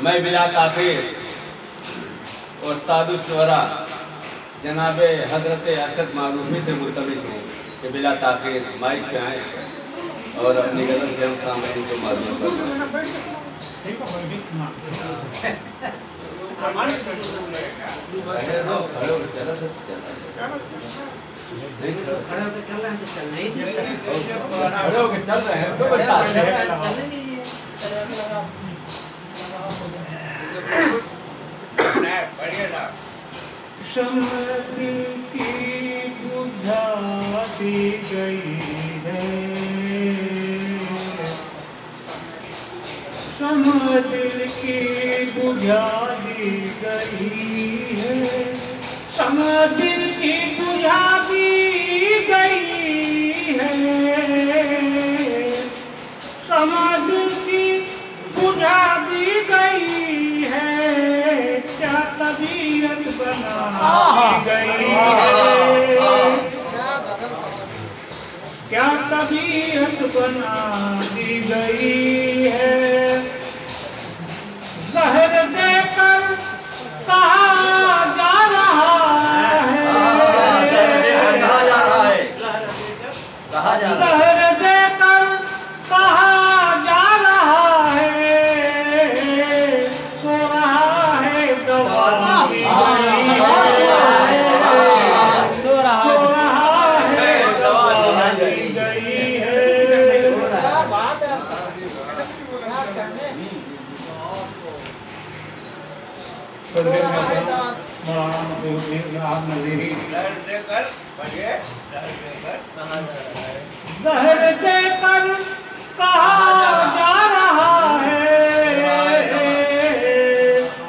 मैं बिला ताखिर उस्ताद शुरा जनाबे हजरत अरशद मारूफी से मुल्तमिस हूँ कि बिला ताखिर माइक पे आए और अपनी गज़ल से हम सामने को मालूम करना। चल रहे हैं तो बचा शम्म दिल की बुझा दी गई है, शम्म दिल की बुझा दी गई है, शम्म दिल की बुझा दी गई है, शम्म दिल की बुझा दी गई है, क्या तबीयत बना दी गई है, क्या तबीयत बना दी गई है, जहर देकर कहा जा रहा है, जहर देकर कहा जा रहा है, सो रहा है दवा दी गई है, सो रहा है दवा दी गई है। जहर देकर कहा जा रहा है,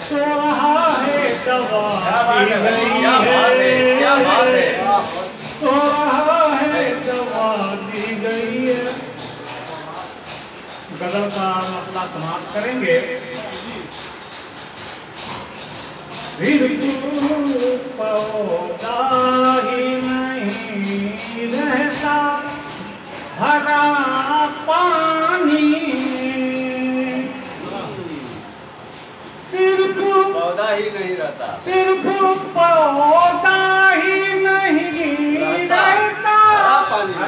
सो रहा है दवा दी गई है, सो रहा है दवा दी गई है। गजल का मसला समाप्त करेंगे। फिर पौधा ही नहीं रहता हरा पानी, सिर्फ पौधा ही नहीं रहता, सिर्फ पौधा ही नहीं रहता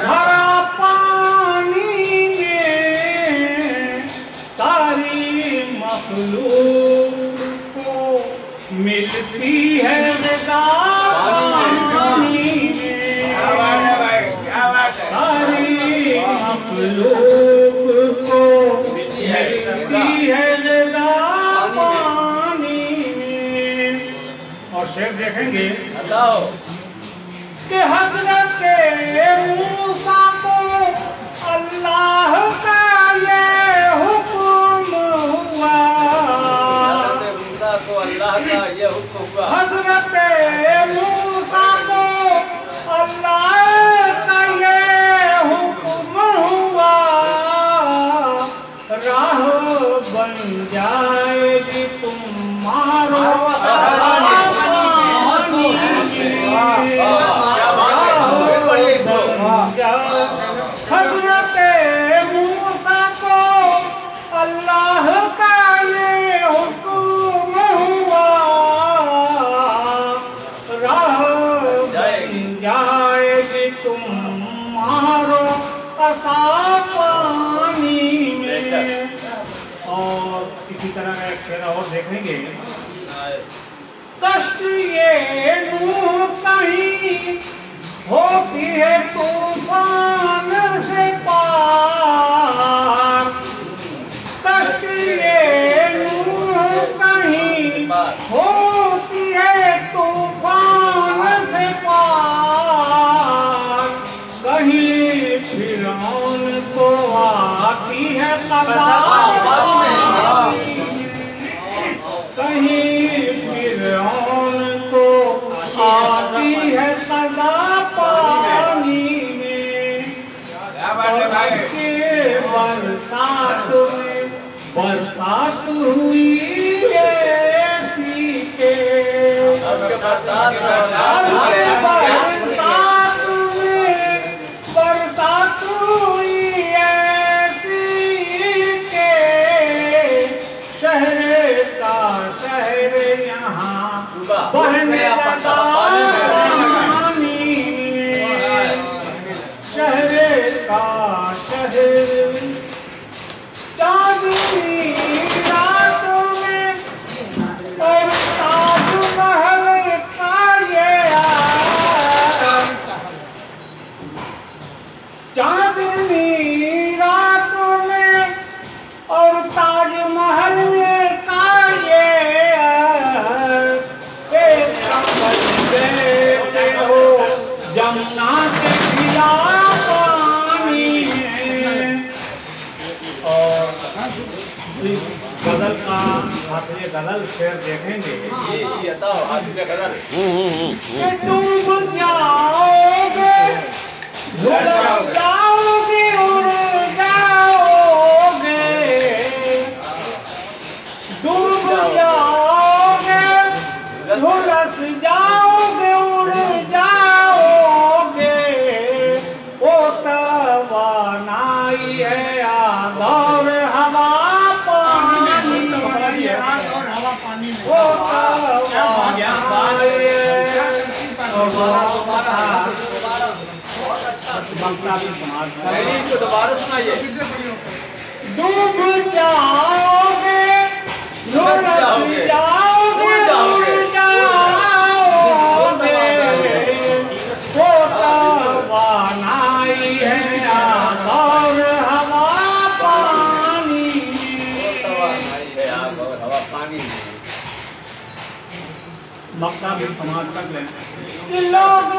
हरा पानी में, सारी मखलूक को मिलती है ग़िज़ा पानी में, सारी मखलूक को मिलती है ग़िज़ा पानी में। और शेर देखेंगे कि हज़रत मूसा को अल्लाह का ये हुक्म हुआ, अल्लाह का ये हुक्म हुआ, हज़रत मूसा को अल्लाह का ये हुक्म हुआ, राह बन जाएगी तुम्हारो हज़रत मूसा को अल्लाह का ये हुक्म हुआ, राह बन जाएगी तुम्हारो असा पानी में। और इसी तरह का एक शेर और देखेंगे। कष्ट ये नूह कहीं होती है तूफान से पार, कष्ट ये नूह कहीं होती है तूफान से पार, कहीं फिरौन को आती है क़ज़ा, कहीं फिरौन को आती है क़ज़ा पानी में, बरसात हुई ऐसी के, बरसात हुई ऐसी के, शहर बहने लगा पानी शहरे का शहर चांदनी रातों में और ताजमहल का ये चांदनी रातों में और ताजमहल का ये देते हो जमुना के खिला पानी में। और गजल का आप ये गजल शेर देखेंगे ये बताओ आज का गजल कि डूब जाओगे झुलस जाओगे उड़ जाओगे डूब जाओगे झुलस जाओगे उड़ जाओगे वो तवानाई है आग और हवा पानी वो तवानाई इसको दोबारा सुनाइए। डूब जाओगे झुलस जाओगे उड़ जाओगे वो तवानाई है आग और हवा पानी हवा पानी मक्का भी समाज तक लें कि लोग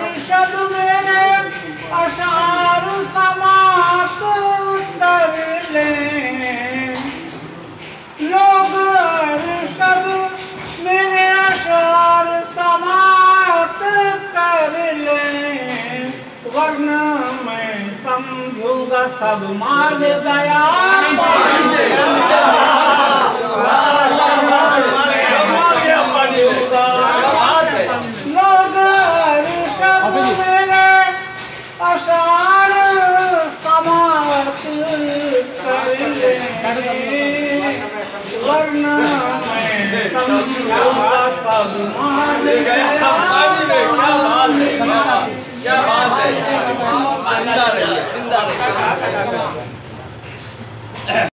इरशाद मेरे अशार समात कर लें लोग इरशाद मेरे अशार समात कर लें वरना मैं समझूंगा सब माल गया अशार समाप्त कर लें वरना मैं समझूंगा सब मान गया। क्या बात है जिंदा रहिए जिंदा रहिए।